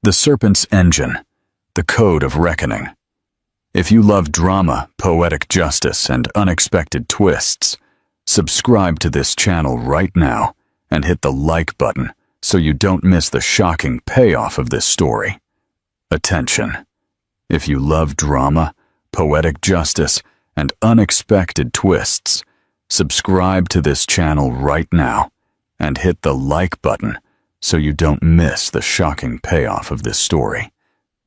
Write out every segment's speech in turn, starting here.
The Serpent's Engine, the Code of Reckoning. If you love drama, poetic justice, and unexpected twists, subscribe to this channel right now and hit the like button so you don't miss the shocking payoff of this story. Attention! If you love drama, poetic justice, and unexpected twists, subscribe to this channel right now and hit the like button so you don't miss the shocking payoff of this story.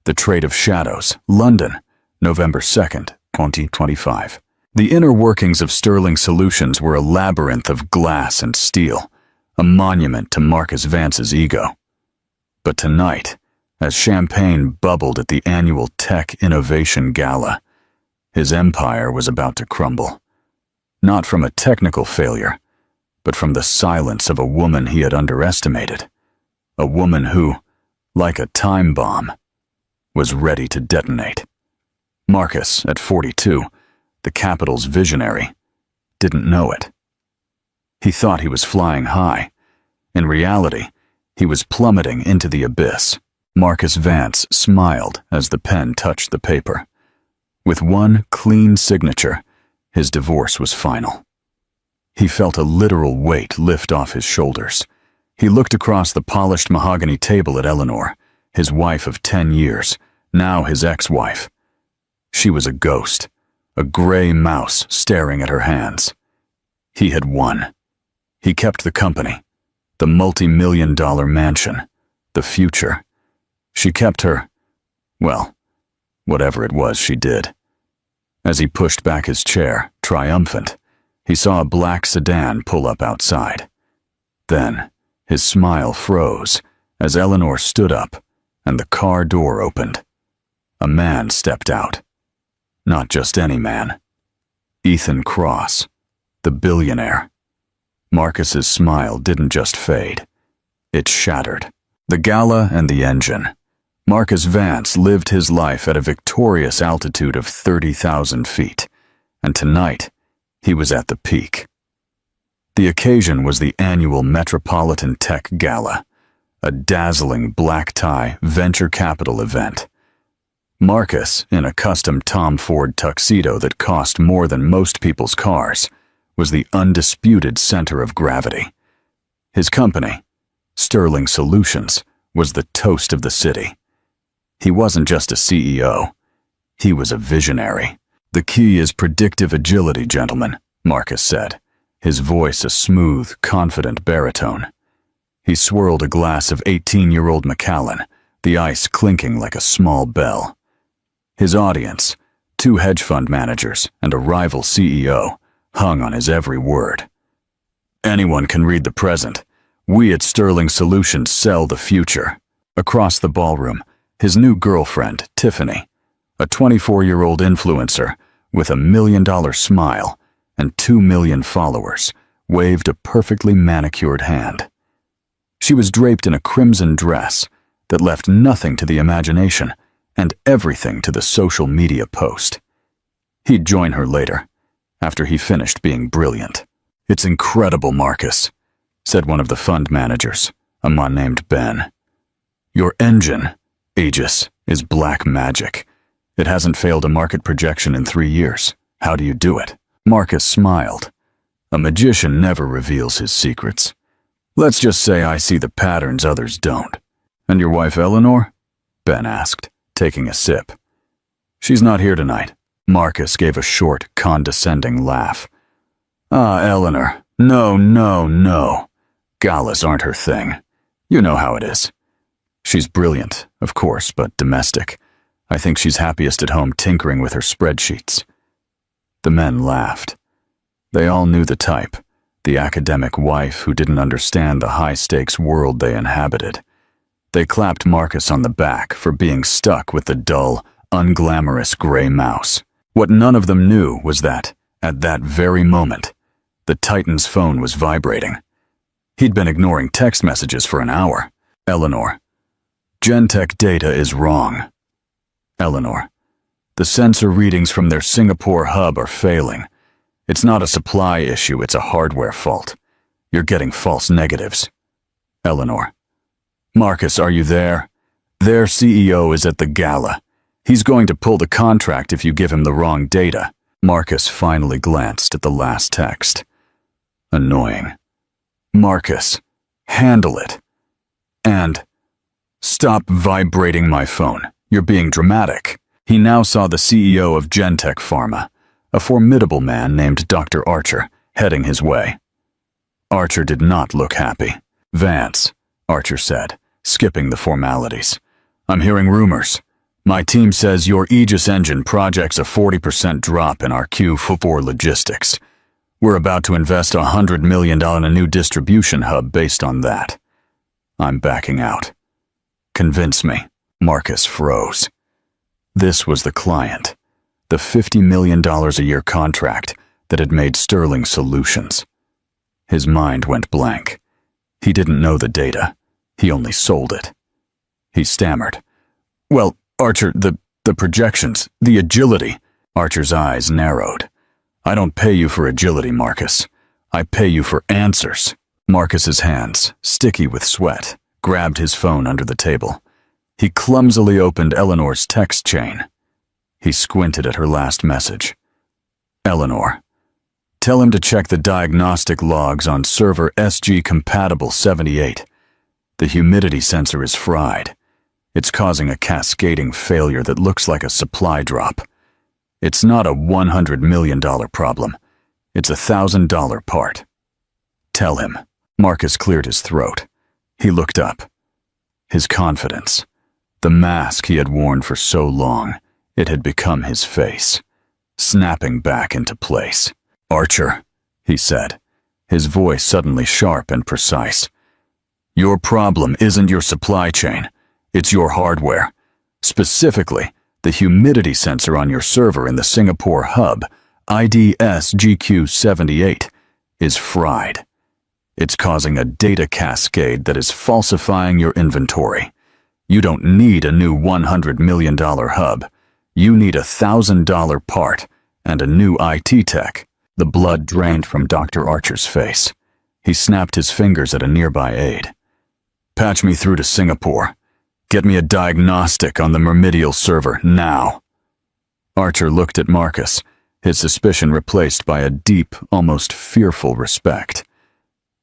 The Trade of Shadows, London, November 2nd, 2025. The inner workings of Sterling Solutions were a labyrinth of glass and steel, a monument to Marcus Vance's ego. But tonight, as champagne bubbled at the annual Tech Innovation Gala, his empire was about to crumble. Not from a technical failure, but from the silence of a woman he had underestimated. A woman who, like a time bomb, was ready to detonate. Marcus, at 42, the capital's visionary, didn't know it. He thought he was flying high. In reality, he was plummeting into the abyss. Marcus Vance smiled as the pen touched the paper. With one clean signature, his divorce was final. He felt a literal weight lift off his shoulders. He looked across the polished mahogany table at Eleanor, his wife of 10 years, now his ex-wife. She was a ghost, a gray mouse staring at her hands. He had won. He kept the company, the multi-million-dollar mansion, the future. She kept her, well, whatever it was she did. As he pushed back his chair, triumphant, he saw a black sedan pull up outside. Then, his smile froze as Eleanor stood up and the car door opened. A man stepped out. Not just any man. Ethan Cross, the billionaire. Marcus's smile didn't just fade. It shattered. The gala and the engine. Marcus Vance lived his life at a victorious altitude of 30,000 feet, and tonight he was at the peak. The occasion was the annual Metropolitan Tech Gala, a dazzling black-tie venture capital event. Marcus, in a custom Tom Ford tuxedo that cost more than most people's cars, was the undisputed center of gravity. His company, Sterling Solutions, was the toast of the city. He wasn't just a CEO. He was a visionary. "The key is predictive agility, gentlemen," Marcus said, his voice a smooth, confident baritone. He swirled a glass of 18-year-old Macallan, the ice clinking like a small bell. His audience, 2 hedge fund managers and a rival CEO, hung on his every word. "Anyone can read the present. We at Sterling Solutions sell the future." Across the ballroom, his new girlfriend, Tiffany, a 24-year-old influencer with a $1 million smile and 2 million followers, waved a perfectly manicured hand. She was draped in a crimson dress that left nothing to the imagination and everything to the social media post. He'd join her later, after he finished being brilliant. "It's incredible, Marcus," said one of the fund managers, a man named Ben. "Your engine, Aegis, is black magic. It hasn't failed a market projection in 3 years. How do you do it?" Marcus smiled. "A magician never reveals his secrets. Let's just say I see the patterns others don't." "And your wife Eleanor?" Ben asked, taking a sip. "She's not here tonight." Marcus gave a short, condescending laugh. "Ah, Eleanor. No. Galas aren't her thing. You know how it is. She's brilliant, of course, but domestic. I think she's happiest at home tinkering with her spreadsheets." The men laughed. They all knew the type, the academic wife who didn't understand the high-stakes world they inhabited. They clapped Marcus on the back for being stuck with the dull, unglamorous gray mouse. What none of them knew was that, at that very moment, the Titan's phone was vibrating. He'd been ignoring text messages for an hour. "Eleanor. Gentech data is wrong." "Eleanor. The sensor readings from their Singapore hub are failing. It's not a supply issue, it's a hardware fault. You're getting false negatives." "Eleanor. Marcus, are you there? Their CEO is at the gala. He's going to pull the contract if you give him the wrong data. Marcus finally glanced at the last text. Annoying. Marcus, handle it. And stop vibrating my phone. You're being dramatic. He now saw the CEO of Gentech Pharma, a formidable man named Dr. Archer, heading his way. Archer did not look happy. Vance, Archer said, skipping the formalities. I'm hearing rumors. My team says your Aegis engine projects a 40% drop in our Q4 logistics. We're about to invest $100 million in a new distribution hub based on that. I'm backing out. Convince me. Marcus froze. This was the client, the $50 million a year contract that had made Sterling Solutions. His mind went blank. He didn't know the data. He only sold it. He stammered. Well, Archer, the projections, the agility. Archer's eyes narrowed. I don't pay you for agility, Marcus. I pay you for answers. Marcus's hands, sticky with sweat, grabbed his phone under the table. He clumsily opened Eleanor's text chain. He squinted at her last message. Eleanor, tell him to check the diagnostic logs on server SG-compatible 78. The humidity sensor is fried. It's causing a cascading failure that looks like a supply drop. It's not a $100 million problem. It's a $1,000 part. Tell him. Marcus cleared his throat. He looked up. His confidence. The mask he had worn for so long, it had become his face, snapping back into place. Archer, he said, his voice suddenly sharp and precise. Your problem isn't your supply chain. It's your hardware. Specifically, the humidity sensor on your server in the Singapore hub, IDS-GQ78, is fried. It's causing a data cascade that is falsifying your inventory. You don't need a new $100 million hub. You need a $1,000 part and a new IT tech. The blood drained from Dr. Archer's face. He snapped his fingers at a nearby aide. Patch me through to Singapore. Get me a diagnostic on the Myrmidial server, now. Archer looked at Marcus, his suspicion replaced by a deep, almost fearful respect.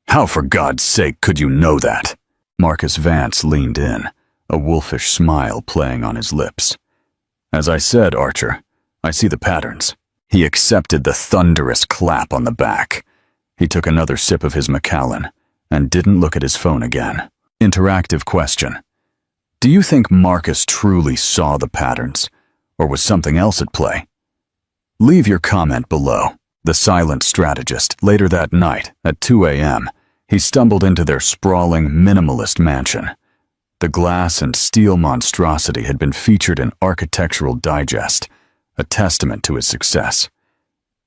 How for God's sake could you know that? Marcus Vance leaned in, a wolfish smile playing on his lips. As I said, Archer, I see the patterns. He accepted the thunderous clap on the back. He took another sip of his Macallan and didn't look at his phone again. Interactive question. Do you think Marcus truly saw the patterns, or was something else at play? Leave your comment below. The silent strategist, later that night, at 2 a.m., he stumbled into their sprawling, minimalist mansion. The glass and steel monstrosity had been featured in Architectural Digest, a testament to his success.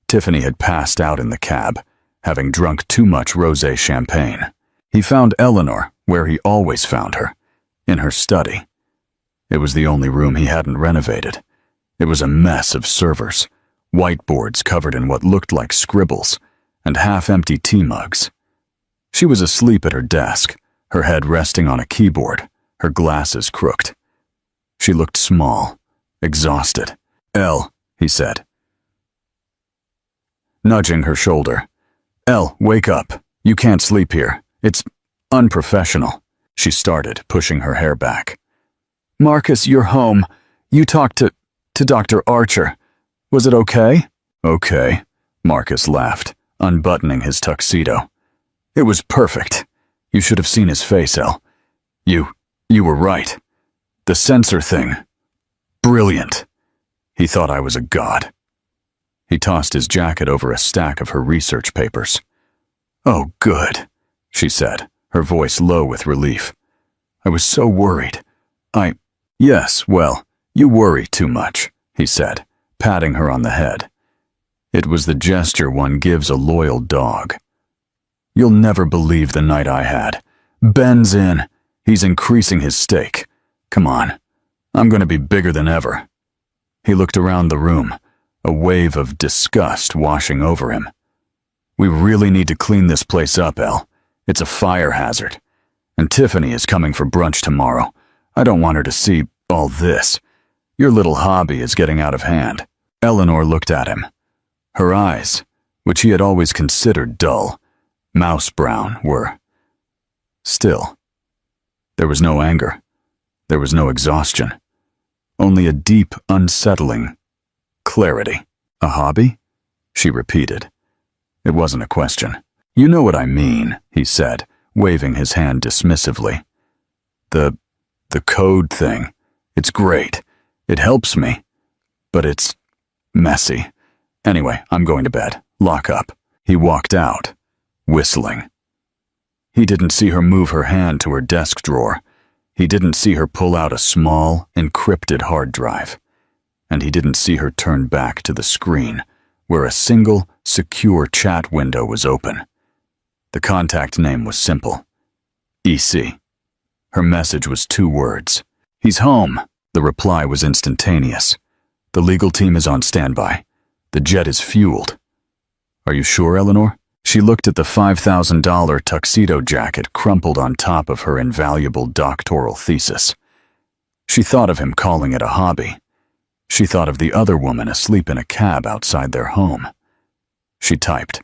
Tiffany had passed out in the cab, having drunk too much rosé champagne. He found Eleanor where he always found her, in her study. It was the only room he hadn't renovated. It was a mess of servers, whiteboards covered in what looked like scribbles, and half-empty tea mugs. She was asleep at her desk, her head resting on a keyboard, her glasses crooked. She looked small, exhausted. Elle, he said, nudging her shoulder. Elle, wake up. You can't sleep here. It's unprofessional. She started, pushing her hair back. Marcus, you're home. You talked to Dr. Archer. Was it okay? Okay, Marcus laughed, unbuttoning his tuxedo. It was perfect. You should have seen his face, Elle. You were right. The sensor thing. Brilliant. He thought I was a god. He tossed his jacket over a stack of her research papers. Oh, good, she said, her voice low with relief. I was so worried. Yes, well, you worry too much, he said, patting her on the head. It was the gesture one gives a loyal dog. You'll never believe the night I had. Ben's in. He's increasing his stake. Come on. I'm going to be bigger than ever. He looked around the room, a wave of disgust washing over him. We really need to clean this place up, Elle. It's a fire hazard. And Tiffany is coming for brunch tomorrow. I don't want her to see all this. Your little hobby is getting out of hand." Eleanor looked at him. Her eyes, which he had always considered dull, mouse brown, were still. There was no anger. There was no exhaustion. Only a deep, unsettling clarity. "A hobby?" she repeated. It wasn't a question. "You know what I mean," he said, waving his hand dismissively. The code thing. It's great. It helps me. But it's messy. Anyway, I'm going to bed. Lock up." He walked out, whistling. He didn't see her move her hand to her desk drawer. He didn't see her pull out a small, encrypted hard drive. And he didn't see her turn back to the screen, where a single, secure chat window was open. The contact name was simple. EC. Her message was 2 words. "He's home." The reply was instantaneous. "The legal team is on standby. The jet is fueled." "Are you sure, Eleanor?" She looked at the $5,000 tuxedo jacket crumpled on top of her invaluable doctoral thesis. She thought of him calling it a hobby. She thought of the other woman asleep in a cab outside their home. She typed,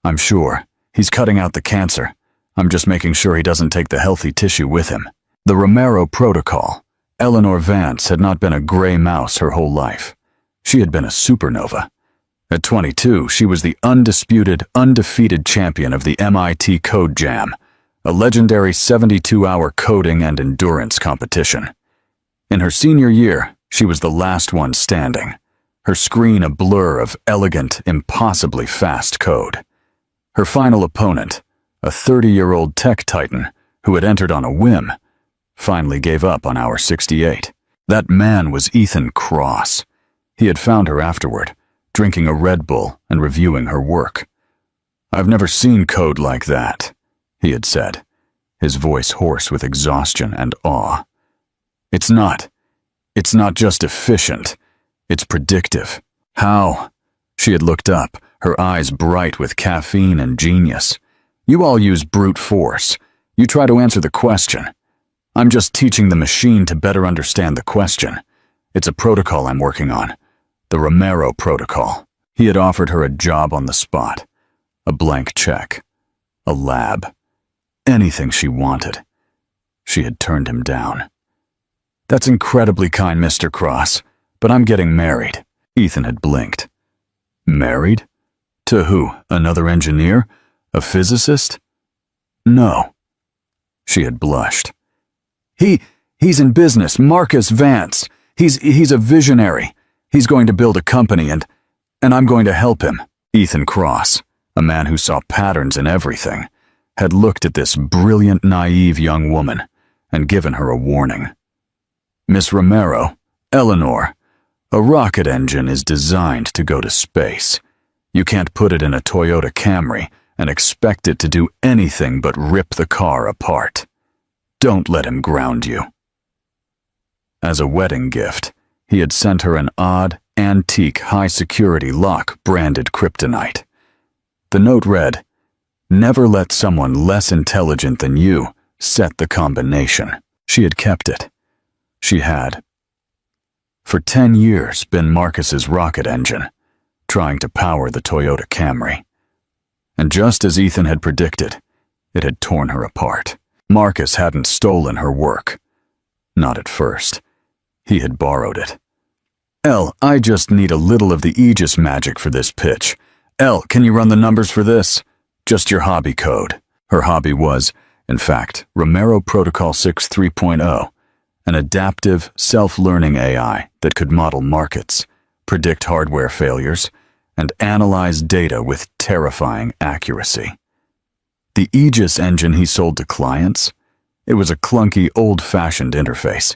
"I'm sure. He's cutting out the cancer. I'm just making sure he doesn't take the healthy tissue with him." The Romero Protocol. Eleanor Vance had not been a gray mouse her whole life. She had been a supernova. At 22, she was the undisputed, undefeated champion of the MIT Code Jam, a legendary 72-hour coding and endurance competition. In her senior year, she was the last one standing, her screen a blur of elegant, impossibly fast code. Her final opponent, a 30-year-old tech titan who had entered on a whim, finally gave up on hour 68. That man was Ethan Cross. He had found her afterward, drinking a Red Bull and reviewing her work. "I've never seen code like that," he had said, his voice hoarse with exhaustion and awe. It's not just efficient, it's predictive." "How?" She had looked up, her eyes bright with caffeine and genius. "You all use brute force. You try to answer the question. I'm just teaching the machine to better understand the question. It's a protocol I'm working on. The Romero Protocol." He had offered her a job on the spot, a blank check, a lab, anything she wanted. She had turned him down. "That's incredibly kind, Mr. Cross, but I'm getting married." Ethan had blinked. "Married? To who? Another engineer? A physicist?" "No." She had blushed. He's in business, Marcus Vance. He's a visionary. He's going to build a company and I'm going to help him." Ethan Cross, a man who saw patterns in everything, had looked at this brilliant, naive young woman and given her a warning. "Miss Romero, Eleanor, a rocket engine is designed to go to space. You can't put it in a Toyota Camry and expect it to do anything but rip the car apart. Don't let him ground you." As a wedding gift, he had sent her an odd, antique, high-security lock branded kryptonite. The note read, "Never let someone less intelligent than you set the combination." She had kept it. She had, for 10 years, been Marcus's rocket engine, trying to power the Toyota Camry. And just as Ethan had predicted, it had torn her apart. Marcus hadn't stolen her work. Not at first. He had borrowed it. "Elle, I just need a little of the Aegis magic for this pitch. Elle, can you run the numbers for this? Just your hobby code." Her hobby was, in fact, Romero Protocol 6.3.0, an adaptive, self-learning AI that could model markets, predict hardware failures, and analyze data with terrifying accuracy. The Aegis engine he sold to clients? It was a clunky, old-fashioned interface.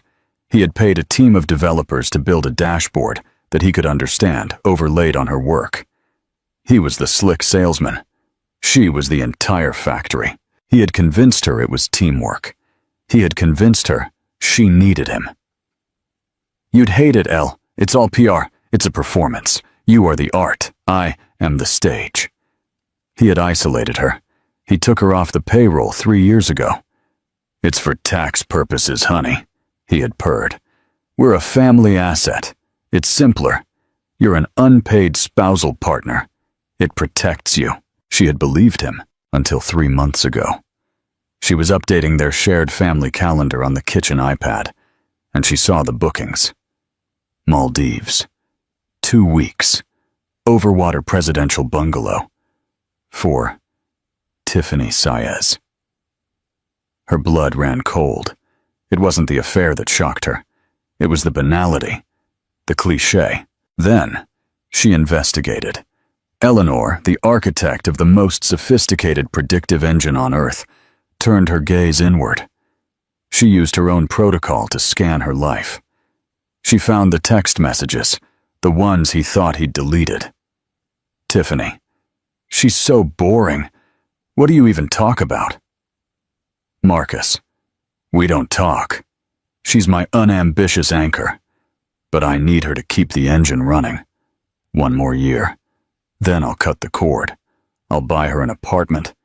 He had paid a team of developers to build a dashboard that he could understand, overlaid on her work. He was the slick salesman. She was the entire factory. He had convinced her it was teamwork. He had convinced her she needed him. "You'd hate it, Elle. It's all PR. It's a performance. You are the art. I am the stage." He had isolated her. He took her off the payroll 3 years ago. "It's for tax purposes, honey," he had purred. "We're a family asset. It's simpler. You're an unpaid spousal partner. It protects you." She had believed him until 3 months ago. She was updating their shared family calendar on the kitchen iPad, and she saw the bookings. Maldives. 2 weeks. Overwater presidential bungalow. For Tiffany Saez. Her blood ran cold. It wasn't the affair that shocked her. It was the banality, the cliché. Then, she investigated. Eleanor, the architect of the most sophisticated predictive engine on Earth, turned her gaze inward. She used her own protocol to scan her life. She found the text messages, the ones he thought he'd deleted. "Tiffany. She's so boring. What do you even talk about?" "Marcus. We don't talk. She's my unambitious anchor. But I need her to keep the engine running. 1 more year. Then I'll cut the cord. I'll buy her an apartment,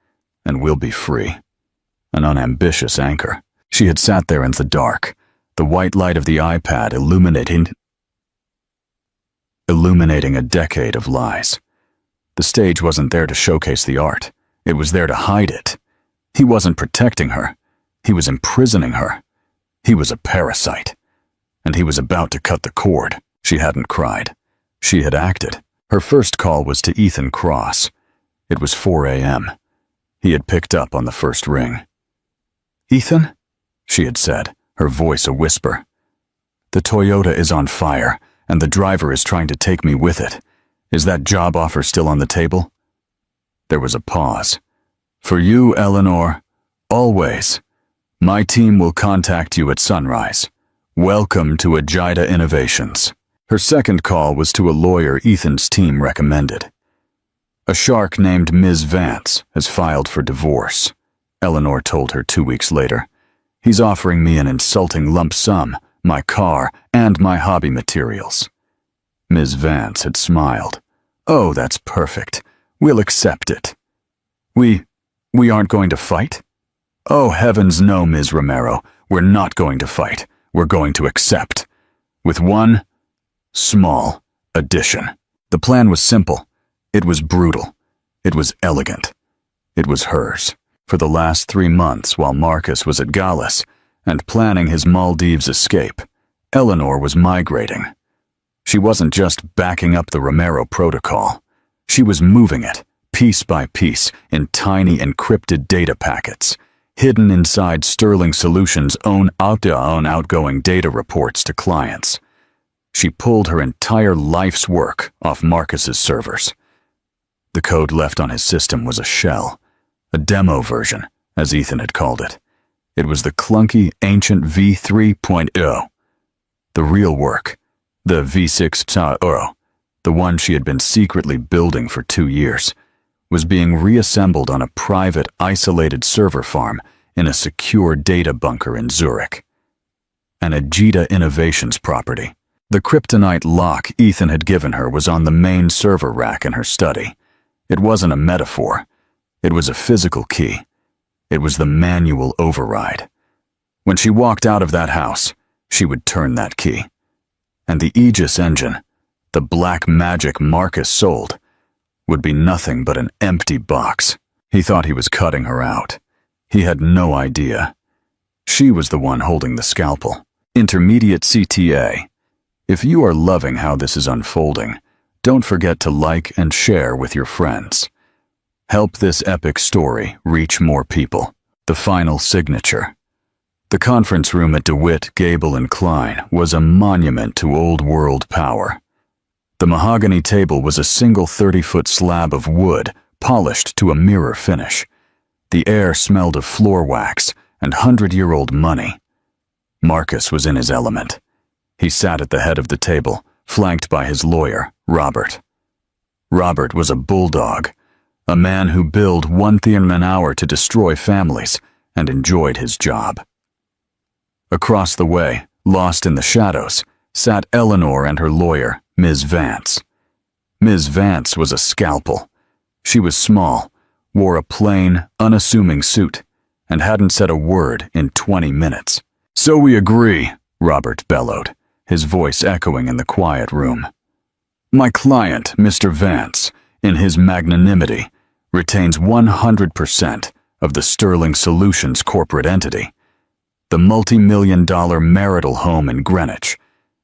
and we'll be free." An unambitious anchor. She had sat there in the dark, the white light of the iPad illuminating a decade of lies. The stage wasn't there to showcase the art. It was there to hide it. He wasn't protecting her. He was imprisoning her. He was a parasite. And he was about to cut the cord. She hadn't cried. She had acted. Her first call was to Ethan Cross. It was 4 a.m. He had picked up on the first ring. "Ethan?" she had said, her voice a whisper. "The Toyota is on fire, and the driver is trying to take me with it. Is that job offer still on the table?" There was a pause. "For you, Eleanor, always. My team will contact you at sunrise. Welcome to Agita Innovations." Her second call was to a lawyer Ethan's team recommended. "A shark named Ms. Vance has filed for divorce," Eleanor told her 2 weeks later. "He's offering me an insulting lump sum, my car, and my hobby materials." Ms. Vance had smiled. "Oh, that's perfect. We'll accept it." We aren't going to fight?" "Oh, heavens no, Ms. Romero. We're not going to fight. We're going to accept. With one small addition." The plan was simple. It was brutal. It was elegant. It was hers. For the last 3 months, while Marcus was at Gallus and planning his Maldives escape, Eleanor was migrating. She wasn't just backing up the Romero protocol. She was moving it, piece by piece, in tiny encrypted data packets, hidden inside Sterling Solutions' own outgoing data reports to clients. She pulled her entire life's work off Marcus's servers. The code left on his system was a shell, a demo version, as Ethan had called it. It was the clunky, ancient V3.0. The real work, the V6.0, the one she had been secretly building for 2 years, was being reassembled on a private, isolated server farm in a secure data bunker in Zurich. An Agita Innovations property. The kryptonite lock Ethan had given her was on the main server rack in her study. It wasn't a metaphor. It was a physical key. It was the manual override. When she walked out of that house, she would turn that key. And the Aegis engine, the black magic Marcus sold, would be nothing but an empty box. He thought he was cutting her out. He had no idea. She was the one holding the scalpel. Intermediate CTA. If you are loving how this is unfolding, don't forget to like and share with your friends. Help this epic story reach more people. The final signature. The conference room at DeWitt, Gable & Klein was a monument to old-world power. The mahogany table was a single 30-foot slab of wood, polished to a mirror finish. The air smelled of floor wax and 100-year-old money. Marcus was in his element. He sat at the head of the table, flanked by his lawyer, Robert. Robert was a bulldog, a man who billed 1 theorem an hour to destroy families and enjoyed his job. Across the way, lost in the shadows, sat Eleanor and her lawyer, Ms. Vance. Ms. Vance was a scalpel. She was small, wore a plain, unassuming suit, and hadn't said a word in 20 minutes. "So we agree," Robert bellowed, his voice echoing in the quiet room. My client, Mr. Vance, in his magnanimity, retains 100% of the Sterling Solutions corporate entity, the multi-million-dollar marital home in Greenwich,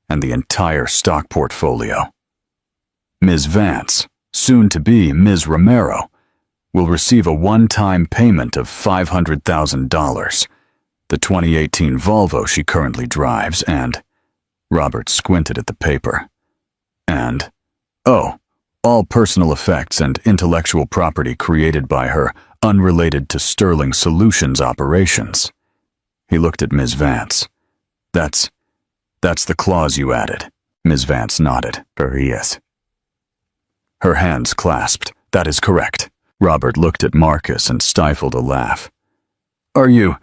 and the entire stock portfolio. Ms. Vance, soon to be Ms. Romero, will receive a one-time payment of $500,000, the 2018 Volvo she currently drives, and Robert squinted at the paper. And, all personal effects and intellectual property created by her unrelated to Sterling Solutions operations. He looked at Ms. Vance. That's the clause you added. Ms. Vance nodded. Yes. Her hands clasped. That is correct. Robert looked at Marcus and stifled a laugh. Are you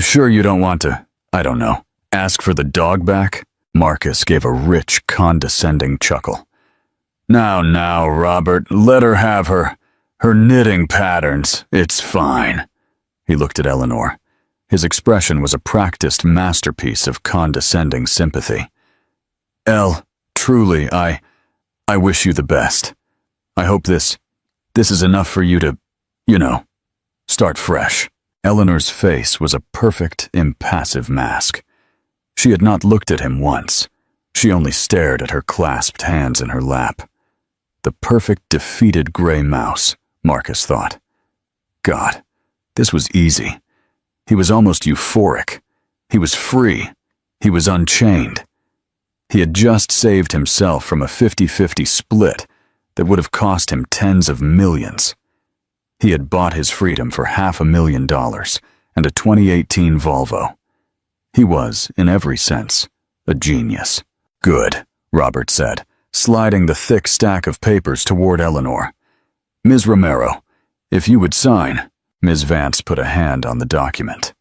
sure you don't want to, I don't know, ask for the dog back? Marcus gave a rich, condescending chuckle. Now, Robert, let her have her knitting patterns. It's fine. He looked at Eleanor. His expression was a practiced masterpiece of condescending sympathy. Elle, truly, I wish you the best. I hope this is enough for you to, start fresh. Eleanor's face was a perfect, impassive mask. She had not looked at him once. She only stared at her clasped hands in her lap. The perfect defeated gray mouse, Marcus thought. God, this was easy. He was almost euphoric. He was free. He was unchained. He had just saved himself from a 50-50 split that would have cost him tens of millions. He had bought his freedom for $500,000 and a 2018 Volvo. He was, in every sense, a genius. Good, Robert said, sliding the thick stack of papers toward Eleanor. Ms. Romero, if you would sign. Ms. Vance put a hand on the document.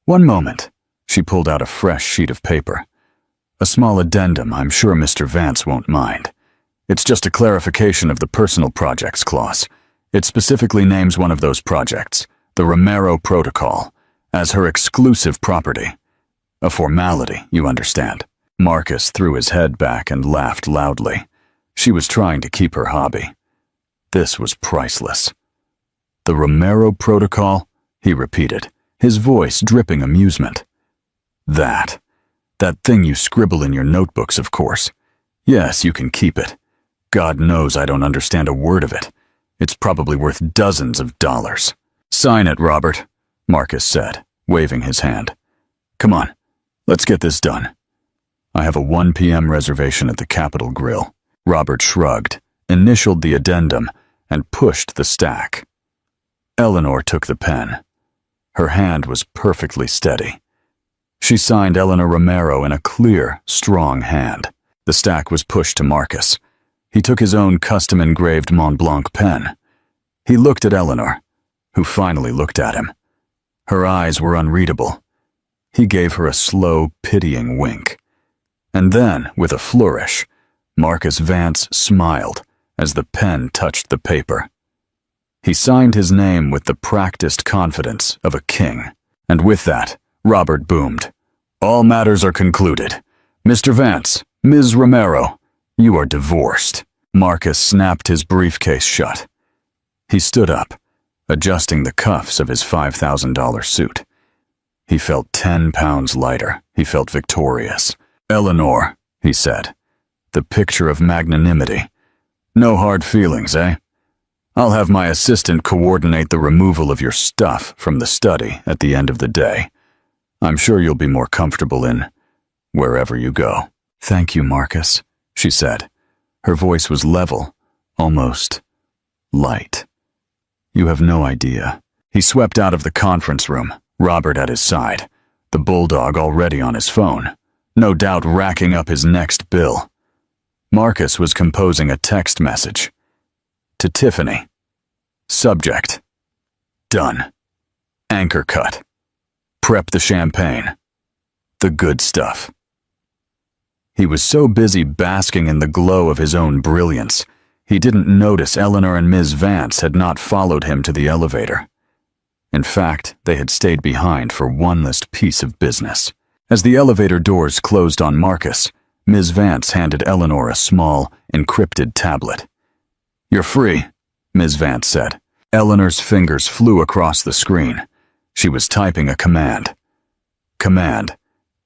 One moment. She pulled out a fresh sheet of paper. A small addendum, I'm sure Mr. Vance won't mind. It's just a clarification of the personal projects clause. It specifically names one of those projects, the Romero Protocol, as her exclusive property. A formality, you understand. Marcus threw his head back and laughed loudly. She was trying to keep her hobby. This was priceless. The Romero Protocol, he repeated, his voice dripping amusement. That thing you scribble in your notebooks, of course. Yes, you can keep it. God knows I don't understand a word of it. It's probably worth dozens of dollars. Sign it, Robert, Marcus said, waving his hand. Come on, let's get this done. I have a 1 p.m. reservation at the Capitol Grill. Robert shrugged, initialed the addendum, and pushed the stack. Eleanor took the pen. Her hand was perfectly steady. She signed Eleanor Romero in a clear, strong hand. The stack was pushed to Marcus. He took his own custom-engraved Mont Blanc pen. He looked at Eleanor, who finally looked at him. Her eyes were unreadable. He gave her a slow, pitying wink. And then, with a flourish, Marcus Vance smiled as the pen touched the paper. He signed his name with the practiced confidence of a king. And with that, Robert boomed. All matters are concluded. Mr. Vance, Ms. Romero, you are divorced. Marcus snapped his briefcase shut. He stood up, adjusting the cuffs of his $5,000 suit. He felt 10 pounds lighter. He felt victorious. Eleanor, he said, the picture of magnanimity. No hard feelings, eh? I'll have my assistant coordinate the removal of your stuff from the study at the end of the day. I'm sure you'll be more comfortable in wherever you go. Thank you, Marcus, she said. Her voice was level, almost light. You have no idea. He swept out of the conference room, Robert at his side, the bulldog already on his phone, no doubt racking up his next bill. Marcus was composing a text message. To Tiffany. Subject. Done. Anchor cut. Prep the champagne. The good stuff. He was so busy basking in the glow of his own brilliance, he didn't notice Eleanor and Ms. Vance had not followed him to the elevator. In fact, they had stayed behind for one last piece of business. As the elevator doors closed on Marcus, Ms. Vance handed Eleanor a small, encrypted tablet. "You're free," Ms. Vance said. Eleanor's fingers flew across the screen. She was typing a command. Command: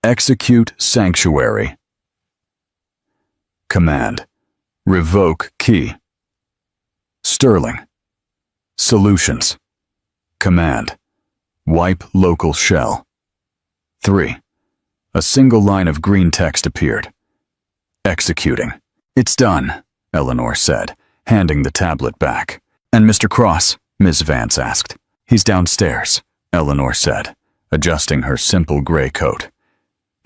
execute sanctuary. Command: revoke key. Sterling. Solutions. Command: wipe local shell. 3. A single line of green text appeared. Executing. "It's done," Eleanor said, handing the tablet back. "And Mr. Cross?" Ms. Vance asked. "He's downstairs," Eleanor said, adjusting her simple gray coat.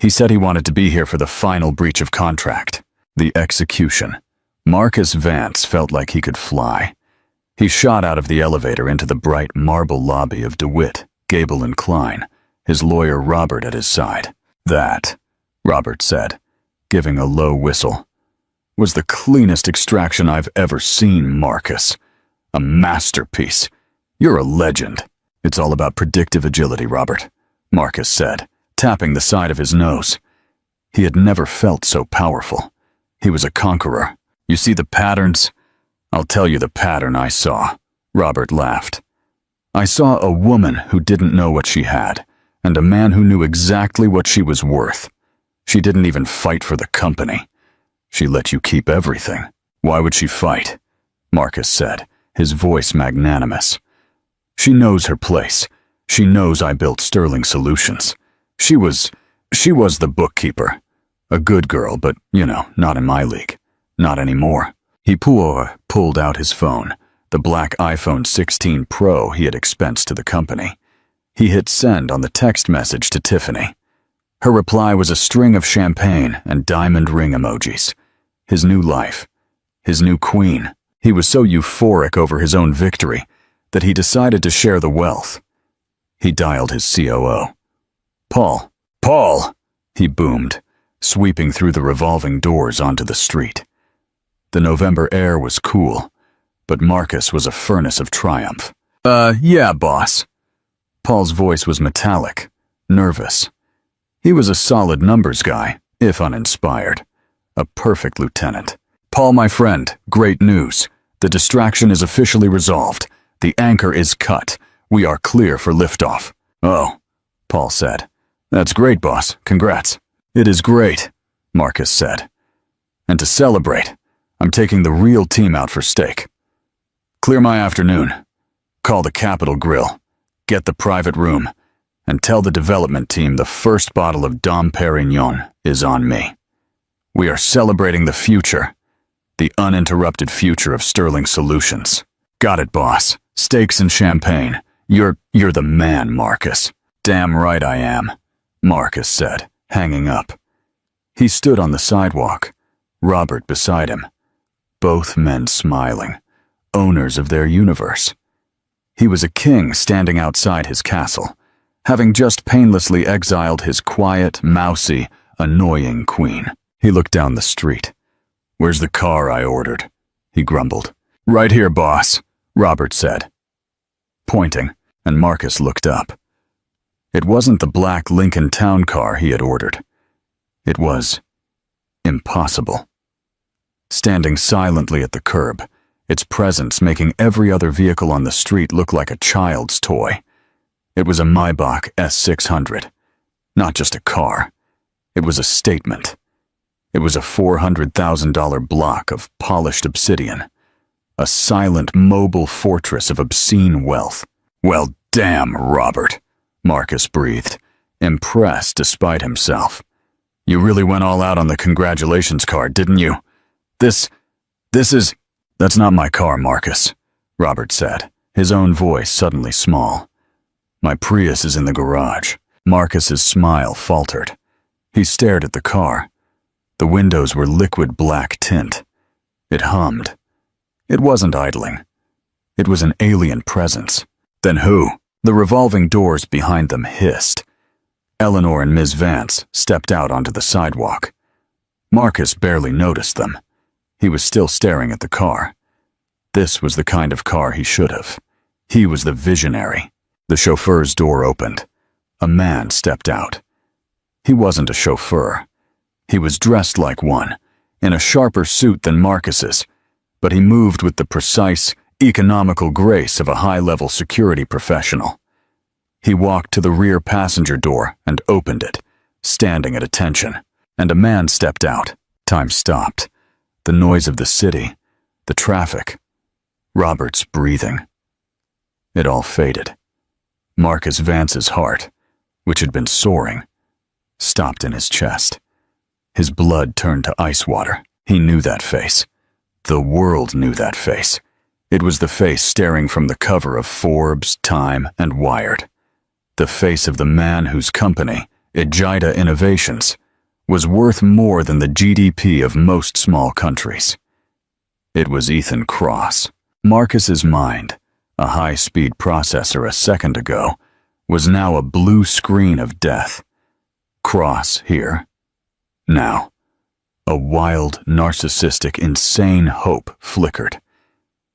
"He said he wanted to be here for the final breach of contract, the execution." Marcus Vance felt like he could fly. He shot out of the elevator into the bright marble lobby of DeWitt, Gable & Klein, his lawyer Robert at his side. "That," Robert said, giving a low whistle, "was the cleanest extraction I've ever seen, Marcus. A masterpiece. You're a legend." "It's all about predictive agility, Robert," Marcus said, tapping the side of his nose. He had never felt so powerful. He was a conqueror. "You see the patterns? I'll tell you the pattern I saw," Robert laughed. "I saw a woman who didn't know what she had, and a man who knew exactly what she was worth. She didn't even fight for the company. She let you keep everything." "Why would she fight?" Marcus said, his voice magnanimous. "She knows her place. She knows I built Sterling Solutions. She was the bookkeeper. A good girl, but, not in my league. Not anymore." He pulled out his phone, the black iPhone 16 Pro he had expensed to the company. He hit send on the text message to Tiffany. Her reply was a string of champagne and diamond ring emojis. His new life. His new queen. He was so euphoric over his own victory that he decided to share the wealth. He dialed his COO. "Paul! Paul!" he boomed, sweeping through the revolving doors onto the street. The November air was cool, but Marcus was a furnace of triumph. Yeah, boss." Paul's voice was metallic, nervous. He was a solid numbers guy, if uninspired. A perfect lieutenant. "Paul, my friend, great news. The distraction is officially resolved. The anchor is cut. We are clear for liftoff." "Oh," Paul said. "That's great, boss. Congrats." "It is great," Marcus said. "And to celebrate, I'm taking the real team out for steak. Clear my afternoon. Call the Capitol Grill. Get the private room. And tell the development team the first bottle of Dom Perignon is on me. We are celebrating the future. The uninterrupted future of Sterling Solutions." "Got it, boss. Steaks and champagne. You're the man, Marcus." "Damn right I am," Marcus said, hanging up. He stood on the sidewalk, Robert beside him. Both men smiling, owners of their universe. He was a king standing outside his castle, having just painlessly exiled his quiet, mousy, annoying queen. He looked down the street. "Where's the car I ordered?" he grumbled. "Right here, boss," Robert said, pointing, and Marcus looked up. It wasn't the black Lincoln Town car he had ordered. It was impossible. Standing silently at the curb, its presence making every other vehicle on the street look like a child's toy. It was a Maybach S600. Not just a car. It was a statement. It was a $400,000 block of polished obsidian. A silent, mobile fortress of obscene wealth. "Well, damn, Robert," Marcus breathed, impressed despite himself. "You really went all out on the congratulations card, didn't you? This is—" "That's not my car, Marcus," Robert said, his own voice suddenly small. "My Prius is in the garage." Marcus's smile faltered. He stared at the car. The windows were liquid black tint. It hummed. It wasn't idling. It was an alien presence. "Then who?" The revolving doors behind them hissed. Eleanor and Ms. Vance stepped out onto the sidewalk. Marcus barely noticed them. He was still staring at the car. This was the kind of car he should have. He was the visionary. The chauffeur's door opened. A man stepped out. He wasn't a chauffeur. He was dressed like one, in a sharper suit than Marcus's, but he moved with the precise, economical grace of a high-level security professional. He walked to the rear passenger door and opened it, standing at attention, and a man stepped out. Time stopped. The noise of the city, the traffic, Robert's breathing. It all faded. Marcus Vance's heart, which had been soaring, stopped in his chest. His blood turned to ice water. He knew that face. The world knew that face. It was the face staring from the cover of Forbes, Time, and Wired. The face of the man whose company, Ejida Innovations, was worth more than the GDP of most small countries. It was Ethan Cross. Marcus's mind, a high-speed processor a second ago, was now a blue screen of death. Cross here. Now. A wild, narcissistic, insane hope flickered.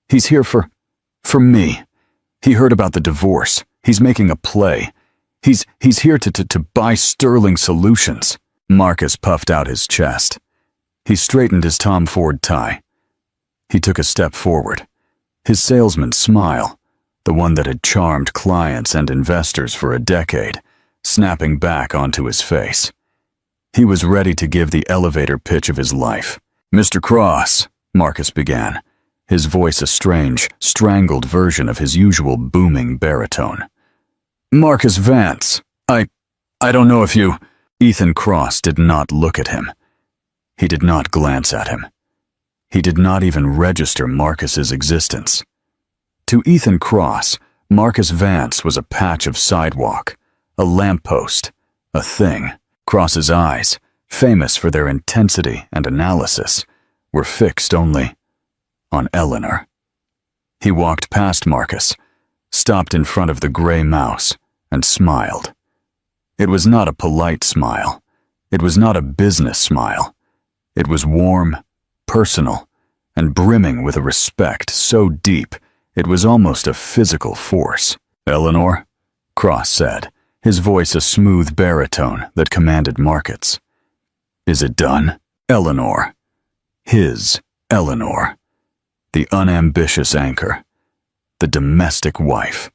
He's here for me. He heard about the divorce. He's making a play. He's here to buy Sterling Solutions. Marcus puffed out his chest. He straightened his Tom Ford tie. He took a step forward. His salesman's smile, the one that had charmed clients and investors for a decade, snapping back onto his face. He was ready to give the elevator pitch of his life. "Mr. Cross," Marcus began, his voice a strange, strangled version of his usual booming baritone. "Marcus Vance, I don't know if you—" Ethan Cross did not look at him. He did not glance at him. He did not even register Marcus's existence. To Ethan Cross, Marcus Vance was a patch of sidewalk, a lamppost, a thing. Cross's eyes, famous for their intensity and analysis, were fixed only on Eleanor. He walked past Marcus, stopped in front of the gray mouse, and smiled. It was not a polite smile. It was not a business smile. It was warm, personal, and brimming with a respect so deep it was almost a physical force. "Eleanor," Cross said, his voice a smooth baritone that commanded Marcus. "Is it done?" Eleanor. His Eleanor. The unambitious anchor. The domestic wife.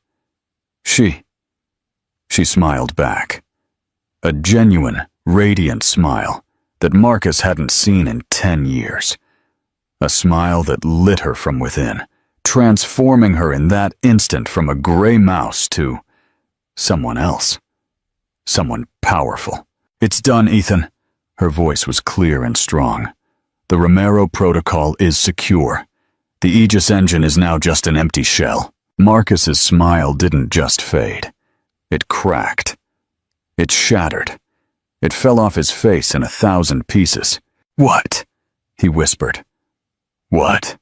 She smiled back. A genuine, radiant smile that Marcus hadn't seen in 10 years. A smile that lit her from within, transforming her in that instant from a gray mouse to someone else. Someone powerful. "It's done, Ethan." Her voice was clear and strong. "The Romero protocol is secure. The Aegis engine is now just an empty shell." Marcus's smile didn't just fade. It cracked. It shattered. It fell off his face in 1,000 pieces. "What?" he whispered. "What?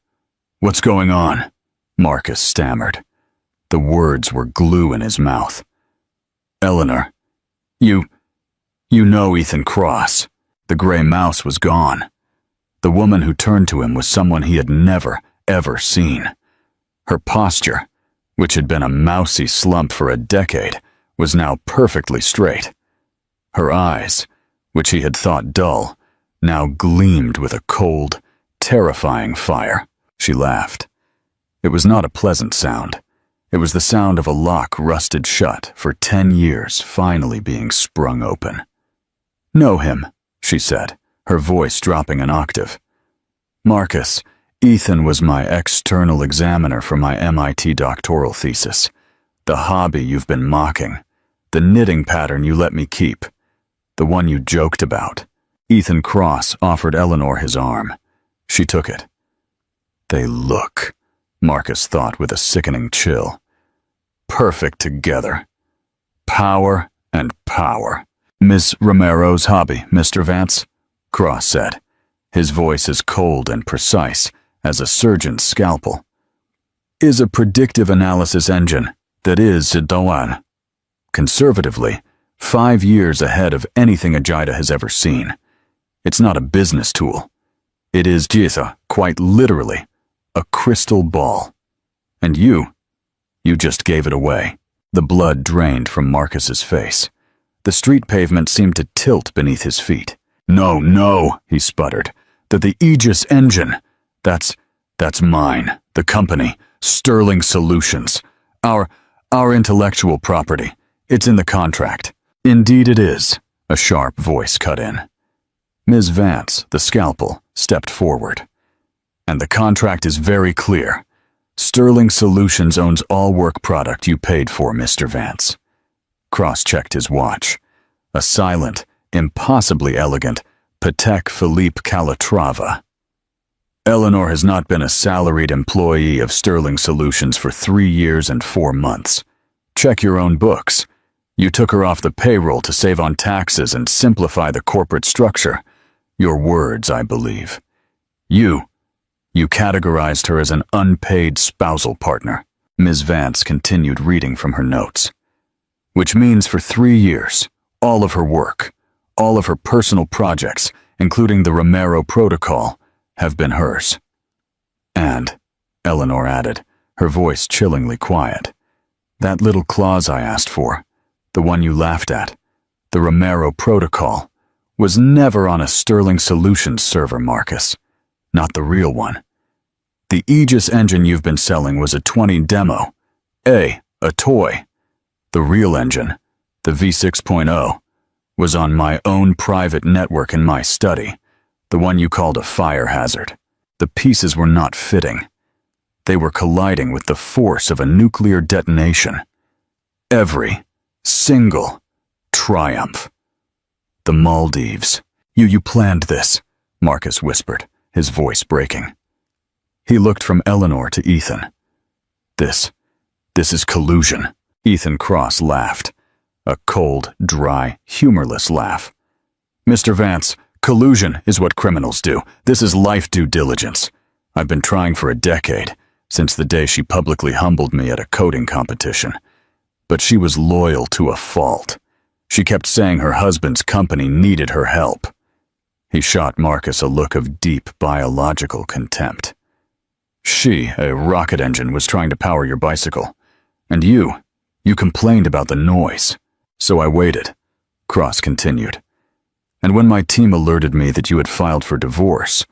What's going on?" Marcus stammered. The words were glue in his mouth. "Eleanor, you know Ethan Cross." The gray mouse was gone. The woman who turned to him was someone he had never, ever seen. Her posture, which had been a mousy slump for a decade, was now perfectly straight. Her eyes, which he had thought dull, now gleamed with a cold, terrifying fire. She laughed. It was not a pleasant sound. It was the sound of a lock rusted shut for 10 years finally being sprung open. "Know him," she said, her voice dropping an octave. "Marcus, Ethan was my external examiner for my MIT doctoral thesis. The hobby you've been mocking. The knitting pattern you let me keep. The one you joked about." Ethan Cross offered Eleanor his arm. She took it. "They look," Marcus thought with a sickening chill. "Perfect together. Power and power." "Miss Romero's hobby, Mr. Vance," Cross said, his voice as cold and precise as a surgeon's scalpel, "is a predictive analysis engine that is Doan. Conservatively, 5 years ahead of anything Ejida has ever seen. It's not a business tool. It is Jisa, quite literally, a crystal ball. And you just gave it away." The blood drained from Marcus's face. The street pavement seemed to tilt beneath his feet. "No, no," he sputtered. The Aegis engine. That's mine. The company. Sterling Solutions. Our intellectual property. It's in the contract." "Indeed it is," a sharp voice cut in. Ms. Vance, the scalpel, stepped forward. "And the contract is very clear. Sterling Solutions owns all work product you paid for, Mr. Vance." Cross checked his watch. A silent, impossibly elegant Patek Philippe Calatrava. "Eleanor has not been a salaried employee of Sterling Solutions for 3 years and 4 months. Check your own books. You took her off the payroll to save on taxes and simplify the corporate structure. Your words, I believe. You categorized her as an unpaid spousal partner." Ms. Vance continued reading from her notes. "Which means for 3 years, all of her work, all of her personal projects, including the Romero Protocol, have been hers. And," Eleanor added, her voice chillingly quiet, "that little clause I asked for, the one you laughed at, the Romero Protocol, was never on a Sterling Solutions server, Marcus. Not the real one. The Aegis engine you've been selling was a 20 demo. A toy. The real engine, the V6.0, was on my own private network in my study, the one you called a fire hazard. The pieces were not fitting. They were colliding with the force of a nuclear detonation. Every single triumph. The Maldives. You planned this," Marcus whispered, his voice breaking. He looked from Eleanor to Ethan. This is collusion." Ethan Cross laughed. A cold, dry, humorless laugh. "Mr. Vance, collusion is what criminals do. This is life due diligence. I've been trying for a decade, since the day she publicly humbled me at a coding competition. But she was loyal to a fault. She kept saying her husband's company needed her help." He shot Marcus a look of deep biological contempt. "She, a rocket engine, was trying to power your bicycle. And you complained about the noise. So I waited," Cross continued. "And when my team alerted me that you had filed for divorce,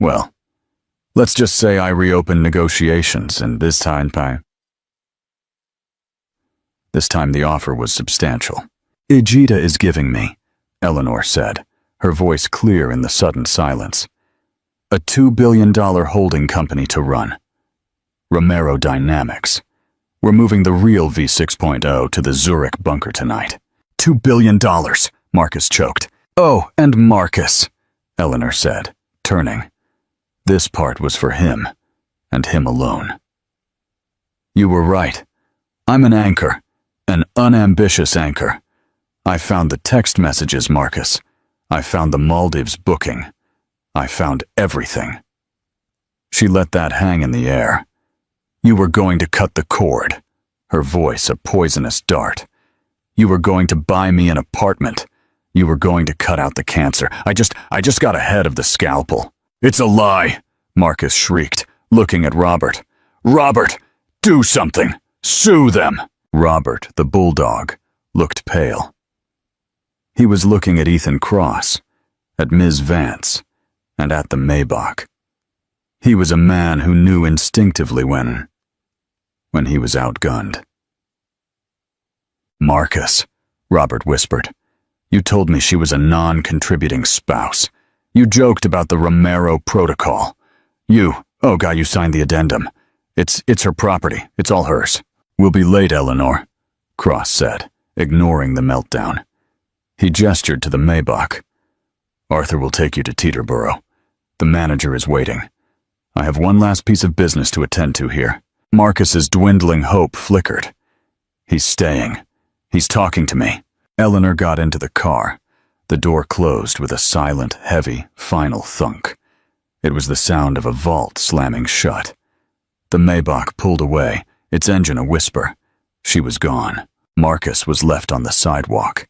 well, let's just say I reopened negotiations, and this time the offer was substantial. "Egita is giving me," Eleanor said, her voice clear in the sudden silence, "a $2 billion holding company to run. Romero Dynamics. We're moving the real V6.0 to the Zurich bunker tonight." $2 billion, Marcus choked. "Oh, and Marcus," Eleanor said, turning. This part was for him, and him alone. "You were right. I'm an anchor, an unambitious anchor. I found the text messages, Marcus. I found the Maldives booking. I found everything." She let that hang in the air. "You were going to cut the cord," her voice a poisonous dart. "You were going to buy me an apartment. You were going to cut out the cancer. I just got ahead of the scalpel." "It's a lie," Marcus shrieked, looking at Robert. "Robert, do something. Sue them." Robert, the bulldog, looked pale. He was looking at Ethan Cross, at Ms. Vance, and at the Maybach. He was a man who knew instinctively when he was outgunned. "Marcus," Robert whispered, "you told me she was a non-contributing spouse. You joked about the Romero Protocol. You signed the addendum. It's her property. It's all hers." "We'll be late, Eleanor," Cross said, ignoring the meltdown. He gestured to the Maybach. "Arthur will take you to Teterboro. The manager is waiting. I have one last piece of business to attend to here." Marcus's dwindling hope flickered. "He's staying. He's talking to me." Eleanor got into the car. The door closed with a silent, heavy, final thunk. It was the sound of a vault slamming shut. The Maybach pulled away, its engine a whisper. She was gone. Marcus was left on the sidewalk.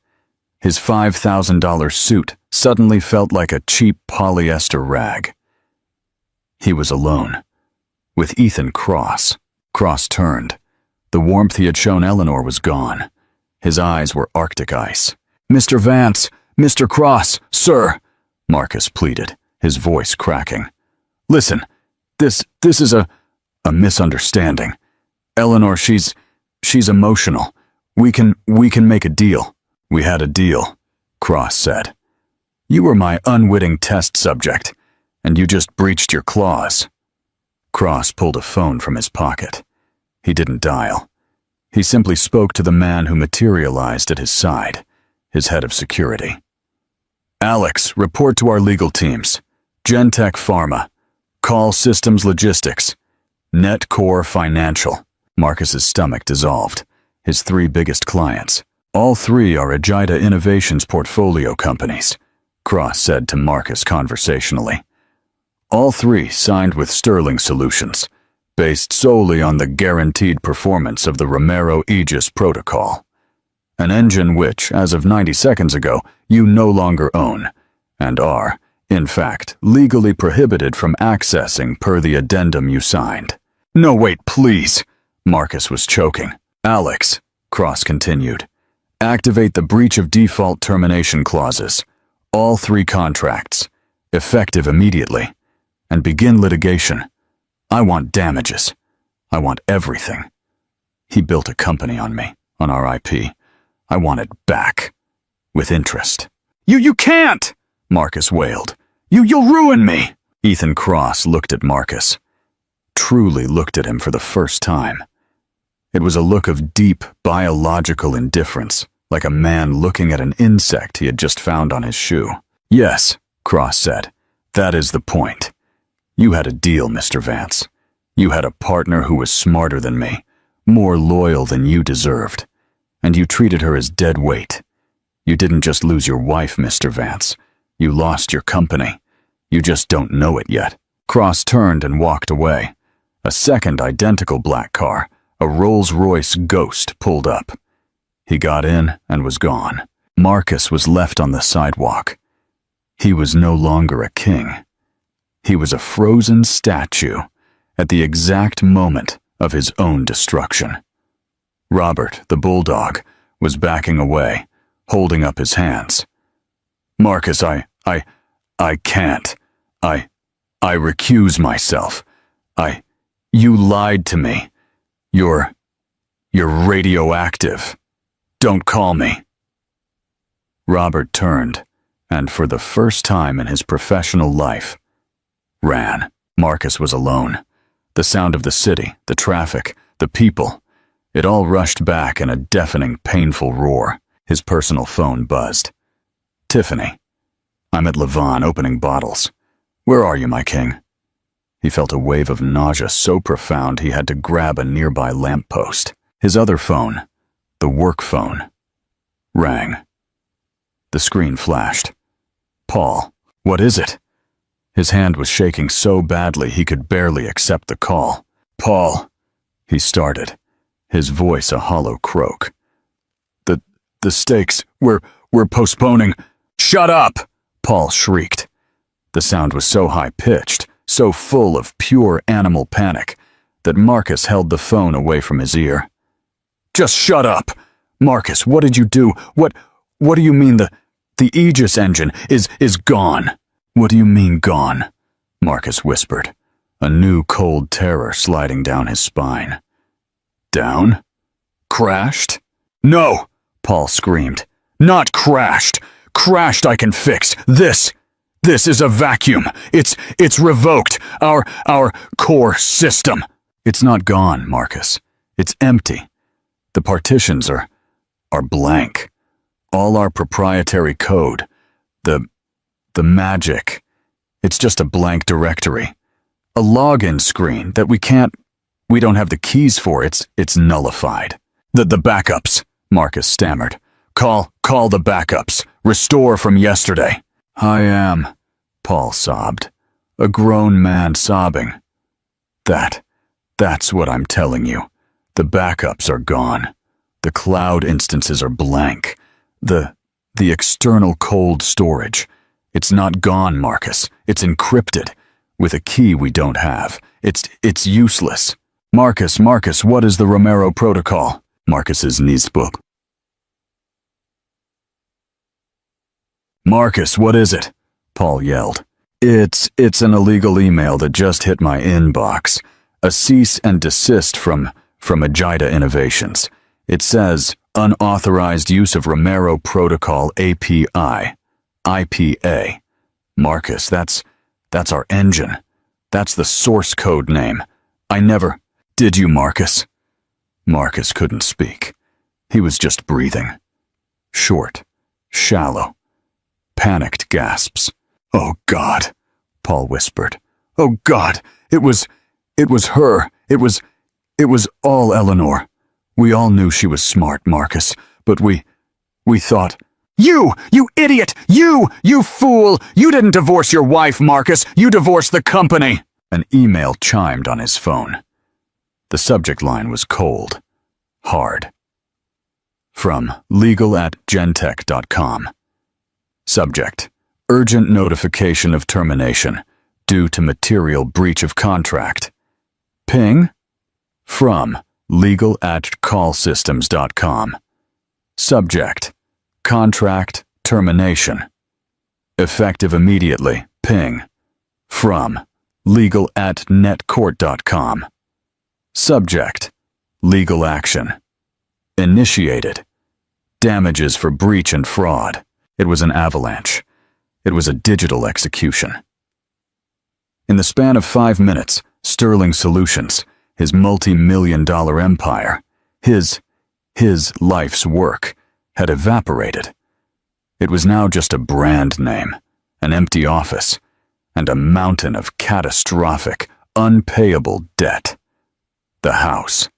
His $5,000 suit suddenly felt like a cheap polyester rag. He was alone, with Ethan Cross. Cross turned. The warmth he had shown Eleanor was gone. His eyes were Arctic ice. "Mr. Vance, Mr. Cross, sir," Marcus pleaded, his voice cracking. "Listen, this is a misunderstanding. Eleanor, she's emotional. We can make a deal." "We had a deal," Cross said. "You were my unwitting test subject, and you just breached your clause." Cross pulled a phone from his pocket. He didn't dial. He simply spoke to the man who materialized at his side, his head of security. "Alex, report to our legal teams. Gentech Pharma, Call Systems Logistics, Netcore Financial." Marcus's stomach dissolved. His 3 biggest clients. "All 3 are Agita Innovations portfolio companies," Cross said to Marcus conversationally. "All 3 signed with Sterling Solutions, based solely on the guaranteed performance of the Romero Aegis protocol. An engine which, as of 90 seconds ago, you no longer own, and are, in fact, legally prohibited from accessing per the addendum you signed." "No, wait, please," Marcus was choking. "Alex," Cross continued, "activate the breach of default termination clauses, all 3 contracts, effective immediately, and begin litigation. I want damages. I want everything. He built a company on me, on our IP. I want it back, with interest." You can't!" Marcus wailed. You'll ruin me!" Ethan Cross looked at Marcus. Truly looked at him for the first time. It was a look of deep biological indifference, like a man looking at an insect he had just found on his shoe. "Yes," Cross said, "that is the point. You had a deal, Mr. Vance. You had a partner who was smarter than me, more loyal than you deserved, and you treated her as dead weight. You didn't just lose your wife, Mr. Vance. You lost your company. You just don't know it yet." Cross turned and walked away. A second identical black car, a Rolls-Royce Ghost, pulled up. He got in and was gone. Marcus was left on the sidewalk. He was no longer a king. He was a frozen statue at the exact moment of his own destruction. Robert, the bulldog, was backing away, holding up his hands. "Marcus, I can't. I recuse myself. You lied to me. You're radioactive. Don't call me." Robert turned, and for the first time in his professional life, ran. Marcus was alone. The sound of the city, the traffic, the people, it all rushed back in a deafening, painful roar. His personal phone buzzed. "Tiffany. I'm at Levon opening bottles. Where are you, my king?" He felt a wave of nausea so profound he had to grab a nearby lamppost. His other phone, the work phone, rang. The screen flashed. "Paul, what is it?" His hand was shaking so badly he could barely accept the call. "Paul," he started, his voice a hollow croak. The stakes, we're postponing." "Shut up!" Paul shrieked. The sound was so high-pitched, so full of pure animal panic, that Marcus held the phone away from his ear. "Just shut up! Marcus, what did you do? What do you mean the Aegis engine is gone?" "What do you mean gone?" Marcus whispered, a new cold terror sliding down his spine. "Down? Crashed?" "No!" Paul screamed. "Not crashed! Crashed I can fix. This is a vacuum. It's revoked. Our core system." "It's not gone, Marcus. It's empty. The partitions are blank. All our proprietary code, the magic, it's just a blank directory. A login screen that we don't have the keys for. It's nullified." The backups," Marcus stammered. Call the backups. Restore from yesterday." "I am," Paul sobbed, a grown man sobbing. That's what I'm telling you. The backups are gone. The cloud instances are blank. The external cold storage. It's not gone, Marcus. It's encrypted, with a key we don't have. It's useless." Marcus, what is the Romero protocol?" Marcus's knees spoke. "Marcus, what is it?" Paul yelled. It's an illegal email that just hit my inbox. A cease and desist from Agita Innovations. It says, unauthorized use of Romero Protocol API. IPA. Marcus, that's our engine. That's the source code name. I never... Did you, Marcus? Marcus couldn't speak. He was just breathing. Short, shallow, panicked gasps. "Oh, God," Paul whispered. "Oh, God, it was her. It was all Eleanor. We all knew she was smart, Marcus, but we thought..." You idiot! You fool! You didn't divorce your wife, Marcus. You divorced the company." An email chimed on his phone. The subject line was cold, hard. From legal@gentech.com. Subject: urgent notification of termination due to material breach of contract. Ping? From legal@callsystems.com. Subject: contract termination. Effective immediately. Ping. From legal@netcourt.com. Subject: legal action. Initiated. Damages for breach and fraud. It was an avalanche. It was a digital execution. In the span of 5 minutes, Sterling Solutions, his multi-million-dollar empire, his life's work, had evaporated. It was now just a brand name, an empty office, and a mountain of catastrophic, unpayable debt. The house.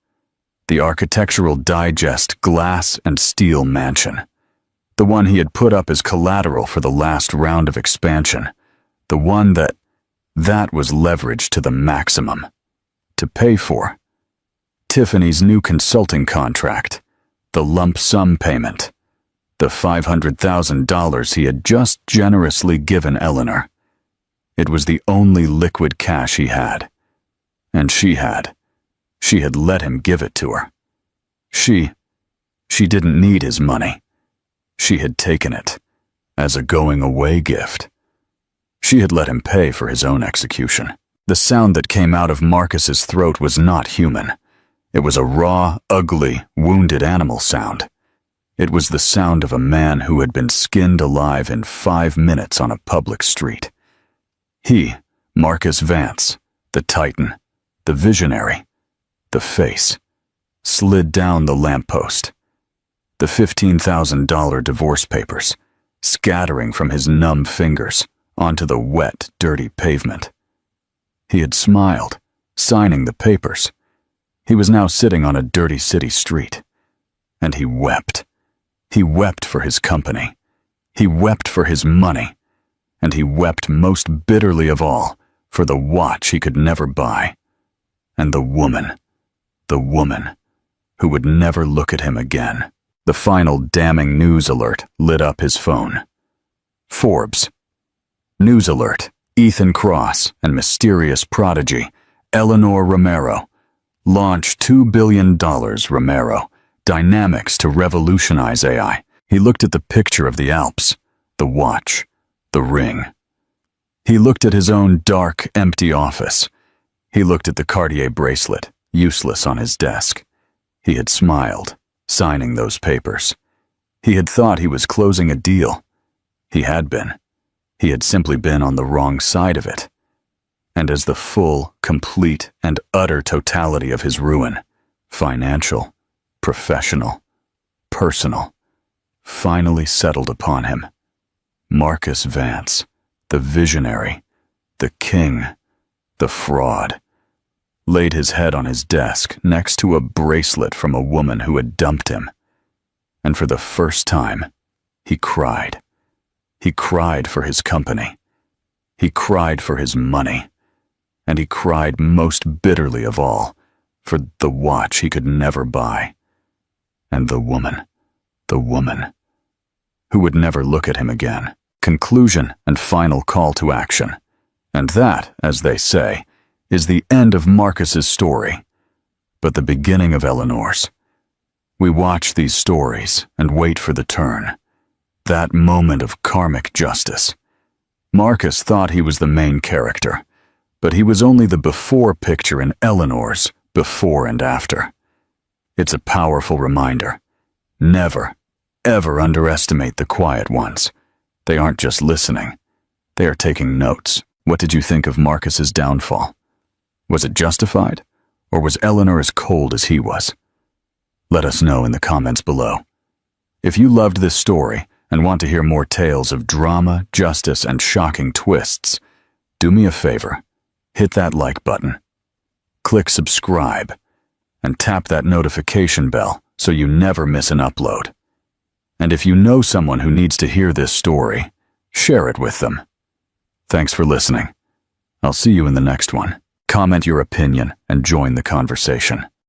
The Architectural Digest glass and steel mansion. The one he had put up as collateral for the last round of expansion. The one that was leveraged to the maximum. To pay for Tiffany's new consulting contract, the lump sum payment, the $500,000 he had just generously given Eleanor. It was the only liquid cash he had. And she had let him give it to her. She didn't need his money. She had taken it as a going-away gift. She had let him pay for his own execution. The sound that came out of Marcus's throat was not human. It was a raw, ugly, wounded animal sound. It was the sound of a man who had been skinned alive in 5 minutes on a public street. He, Marcus Vance, the Titan, the visionary, the face, slid down the lamppost. The $15,000 divorce papers, scattering from his numb fingers onto the wet, dirty pavement. He had smiled, signing the papers. He was now sitting on a dirty city street. And he wept. He wept for his company. He wept for his money. And he wept most bitterly of all for the watch he could never buy. And the woman who would never look at him again. The final damning news alert lit up his phone. Forbes. News alert. Ethan Cross and mysterious prodigy, Eleanor Romero. Launch $2 billion Romero. Dynamics to revolutionize AI. He looked at the picture of the Alps, the watch, the ring. He looked at his own dark, empty office. He looked at the Cartier bracelet, useless on his desk. He had smiled, signing those papers. He had thought he was closing a deal. He had been. He had simply been on the wrong side of it. And as the full, complete, and utter totality of his ruin, financial, professional, personal, finally settled upon him, Marcus Vance, the visionary, the king, the fraud, laid his head on his desk next to a bracelet from a woman who had dumped him. And for the first time, he cried. He cried for his company. He cried for his money. And he cried most bitterly of all for the watch he could never buy. And the woman who would never look at him again. Conclusion and final call to action. And that, as they say, is the end of Marcus's story, but the beginning of Eleanor's. We watch these stories and wait for the turn. That moment of karmic justice. Marcus thought he was the main character, but he was only the before picture in Eleanor's before and after. It's a powerful reminder. Never, ever underestimate the quiet ones. They aren't just listening. They are taking notes. What did you think of Marcus's downfall? Was it justified, or was Eleanor as cold as he was? Let us know in the comments below. If you loved this story and want to hear more tales of drama, justice, and shocking twists, do me a favor. Hit that like button. Click subscribe, and tap that notification bell so you never miss an upload. And if you know someone who needs to hear this story, share it with them. Thanks for listening. I'll see you in the next one. Comment your opinion and join the conversation.